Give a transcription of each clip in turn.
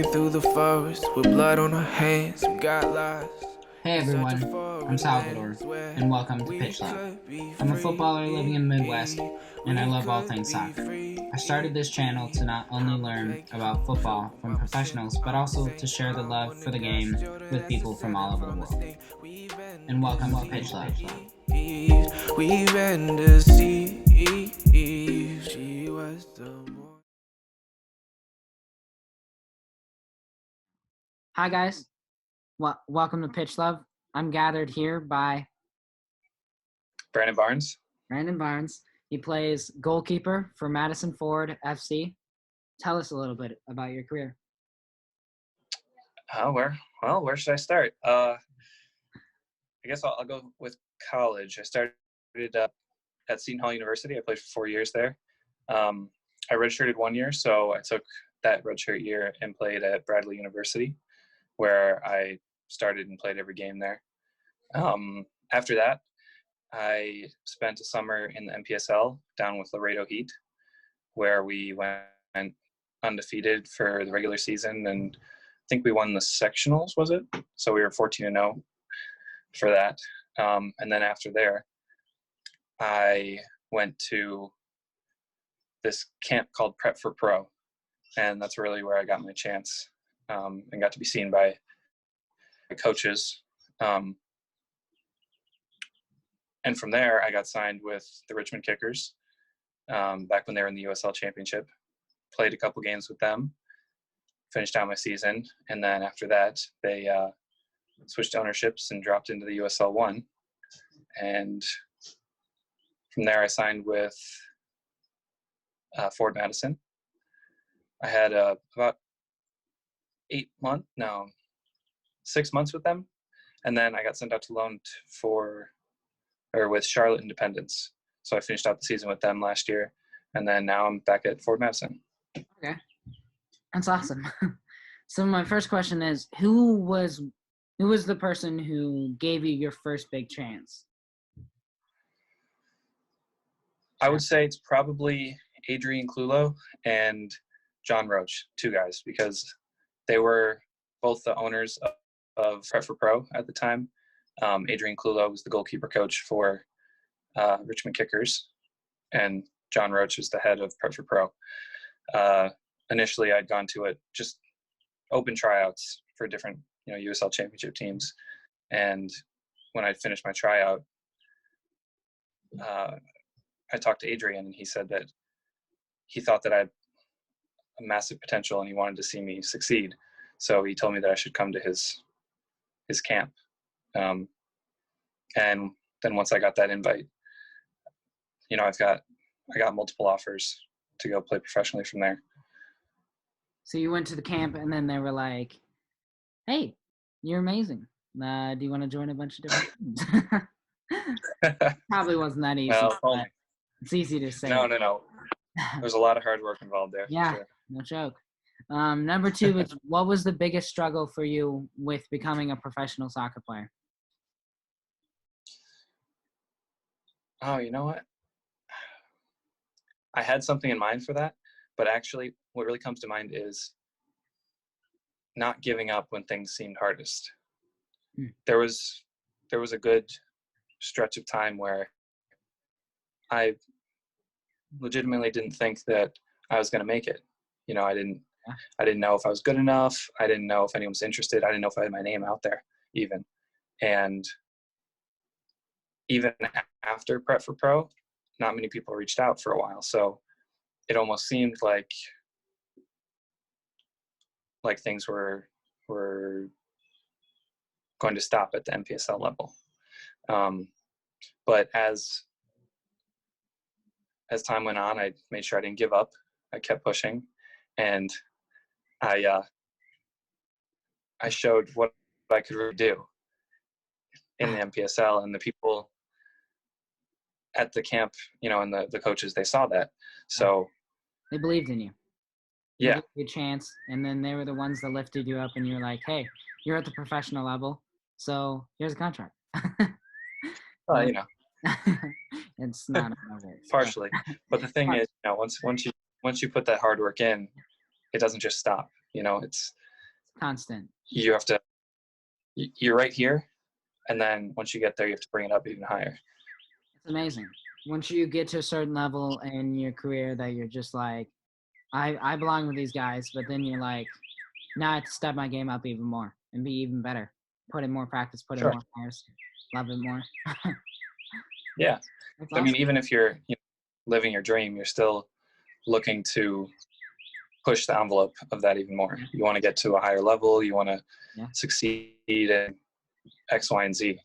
Walking through the forest with blood on our hands, we got lost. Hey everyone, I'm Salvador, and welcome to Pitch Love. I'm a footballer living in the Midwest, and I love all things soccer. I started this channel to not only learn about football from professionals, but also to share the love for the game with people from all over the world. And welcome to Pitch Love. We ran the sea. She was the Hi guys, welcome to Pitch Love. I'm gathered here by Brandon Barnes. Brandon Barnes. He plays goalkeeper for Madison Forward FC. Tell us a little bit about your career. Where should I start? I guess I'll go with college. I started at Seton Hall University. I played for 4 years there. I redshirted 1 year, so I took that redshirt year and played at Bradley University, where I started and played every game there. After that, I spent a summer in the MPSL down with Laredo Heat, where we went undefeated for the regular season, and I think we won the sectionals, was it? So we were 14-0 for that. And then after there, I went to this camp called Prep for Pro, and that's really where I got my chance and got to be seen by coaches. And from there, I got signed with the Richmond Kickers back when they were in the USL Championship. Played a couple games with them, finished out my season, and then after that, they switched ownerships and dropped into the USL 1. And from there, I signed with Ford Madison. I had about 6 months with them, and then I got sent out to loan with Charlotte Independence. So I finished out the season with them last year, and then now I'm back at Ford Madison. Okay, that's awesome. So my first question is, who was the person who gave you your first big chance? I would say it's probably Adrian Clulo and John Roach, two guys, because they were both the owners of Prep for Pro at the time. Adrian Clulo was the goalkeeper coach for Richmond Kickers, and John Roach is the head of Prep for Pro. Initially, I'd gone to just open tryouts for different, USL Championship teams, and when I finished my tryout, I talked to Adrian, and he said that he thought that I had a massive potential, and he wanted to see me succeed. So he told me that I should come to his camp. And then once I got that invite, I got multiple offers to go play professionally from there. So you went to the camp, and then they were like, "Hey, you're amazing. Do you want to join a bunch of different teams?" Probably wasn't that easy. Well, but it's easy to say. No. There's a lot of hard work involved there. Yeah, sure. No joke. Number 2 is, what was the biggest struggle for you with becoming a professional soccer player? Oh, you know what? I had something in mind for that, but actually what really comes to mind is not giving up when things seemed hardest. There was a good stretch of time where I legitimately didn't think that I was going to make it. I didn't know if I was good enough. I didn't know if anyone was interested. I didn't know if I had my name out there even. And even after Prep for Pro, not many people reached out for a while. So it almost seemed like things were going to stop at the MPSL level. But as time went on, I made sure I didn't give up. I kept pushing, and I showed what I could really do in the MPSL, and the people at the camp, and the coaches, they saw that. So they believed in you. Yeah. They gave you a chance, and then they were the ones that lifted you up, and you're like, "Hey, you're at the professional level, so here's a contract." It's not partially, but the thing is, once you put that hard work in, it doesn't just stop. It's Constant. You have to, you're right here. And then once you get there, you have to bring it up even higher. It's amazing. Once you get to a certain level in your career that you're just like, I belong with these guys, but then you're like, now I have to step my game up even more and be even better. Put in more practice, put in Sure. more hours, love it more. Yeah. That's I mean, awesome. even if you're living your dream, you're still looking to push the envelope of that even more. You want to get to a higher level. You want to succeed in X, Y, and Z.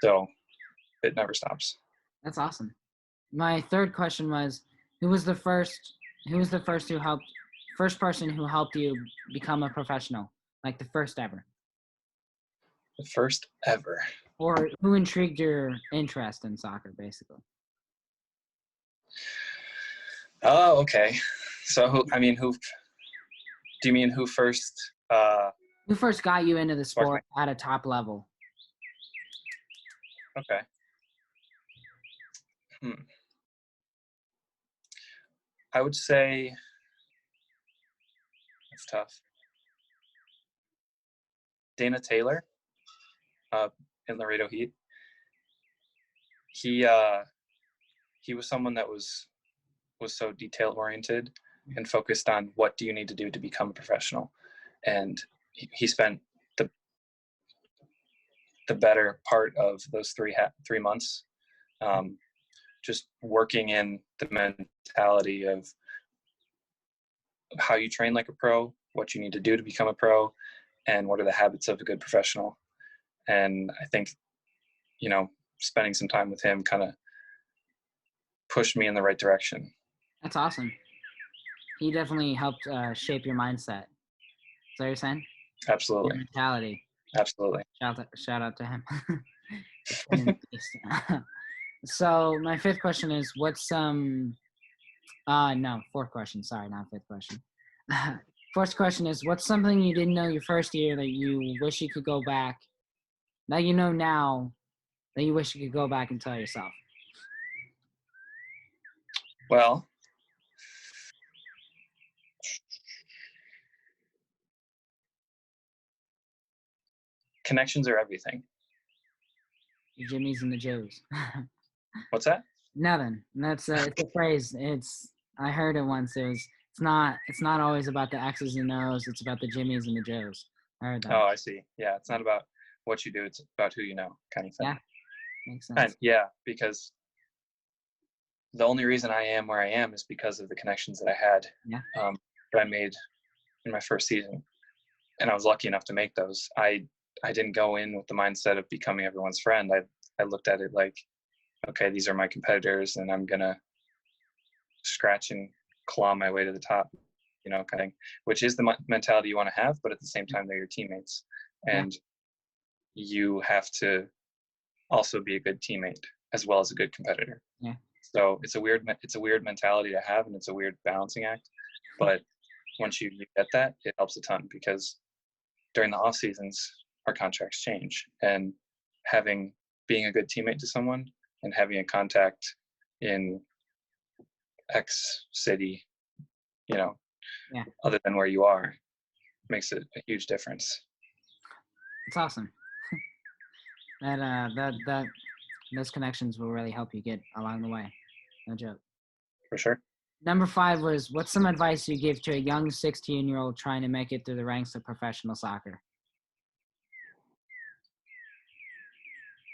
So it never stops. That's awesome. My third question was, who was the first person who helped you become a professional? Like the first ever. The first ever. Or who intrigued your interest in soccer, basically? Oh, okay. So who do you mean who first Who first got you into the sport at a top level? Okay. I would say it's tough. Dana Taylor, in Laredo Heat. He was someone that was so detail oriented and focused on what do you need to do to become a professional, and he spent the better part of those 3 months just working in the mentality of how you train like a pro, what you need to do to become a pro, and what are the habits of a good professional. And I think, spending some time with him kind of pushed me in the right direction. That's awesome. He definitely helped shape your mindset. Is that what you're saying? Absolutely. Your mentality. Absolutely. Shout out to him. So my fifth question is, what's fourth question. Sorry, not fifth question. Fourth question is, what's something you didn't know your first year that you wish you could go back, that you know now, that you wish you could go back and tell yourself? Well, connections are everything. The Jimmies and the Joes. What's that? Nothing. That's it's a phrase. I heard it once. It's not always about the X's and O's. It's about the Jimmies and the Joes. I heard that. Oh, I see. Yeah, it's not about what you do. It's about who you know, kind of thing. Yeah, makes sense. And yeah, because the only reason I am where I am is because of the connections that I had, that I made in my first season, and I was lucky enough to make those. I didn't go in with the mindset of becoming everyone's friend. I looked at it like, okay, these are my competitors, and I'm gonna scratch and claw my way to the top, kind of thing, which is the mentality you want to have, but at the same time, they're your teammates, and you have to also be a good teammate as well as a good competitor. Yeah. So it's a weird mentality to have, and it's a weird balancing act. But once you get that, it helps a ton, because during the off seasons, our contracts change, and being a good teammate to someone and having a contact in X city, other than where you are, makes it a huge difference. It's awesome. that those connections will really help you get along the way. No joke. For sure. Number 5 was, what's some advice you give to a young 16-year-old trying to make it through the ranks of professional soccer?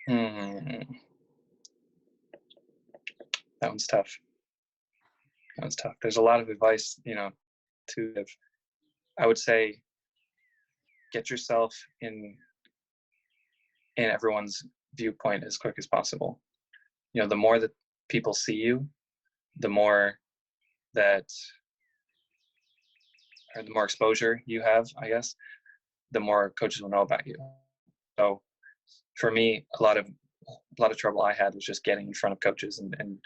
That one's tough. There's a lot of advice, to give. I would say, get yourself in everyone's viewpoint as quick as possible. The more that people see you, the more exposure you have, I guess, the more coaches will know about you. So for me, a lot of trouble I had was just getting in front of coaches and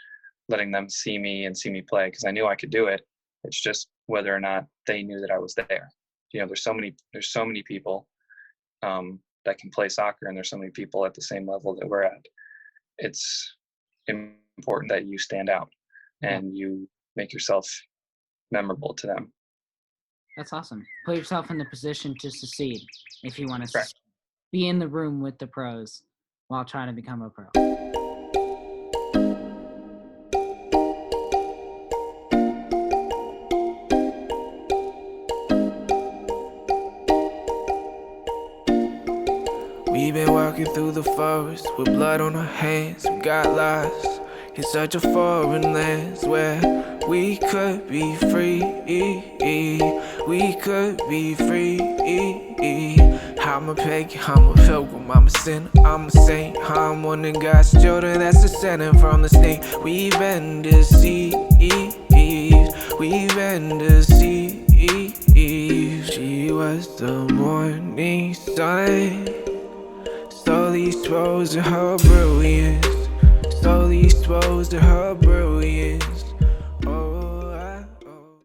letting them see me play, because I knew I could do it. It's just whether or not they knew that I was there. There's so many people that can play soccer, and there's so many people at the same level that we're at. It's important that you stand out and you make yourself memorable to them. That's awesome. Put yourself in the position to succeed if you want to Correct. be in the room with the pros while trying to become a pro. We've been walking through the forest with blood on our hands. We got lost in such a foreign land where we could be free. We could be free. I'm a pagan, I'm a pilgrim, I'm a sinner, I'm a saint. I'm one of God's children that's descending from the snake. We've been deceived, we've been deceived. She was the morning sun, slowly exposed to her brilliance, slowly exposed to her brilliance.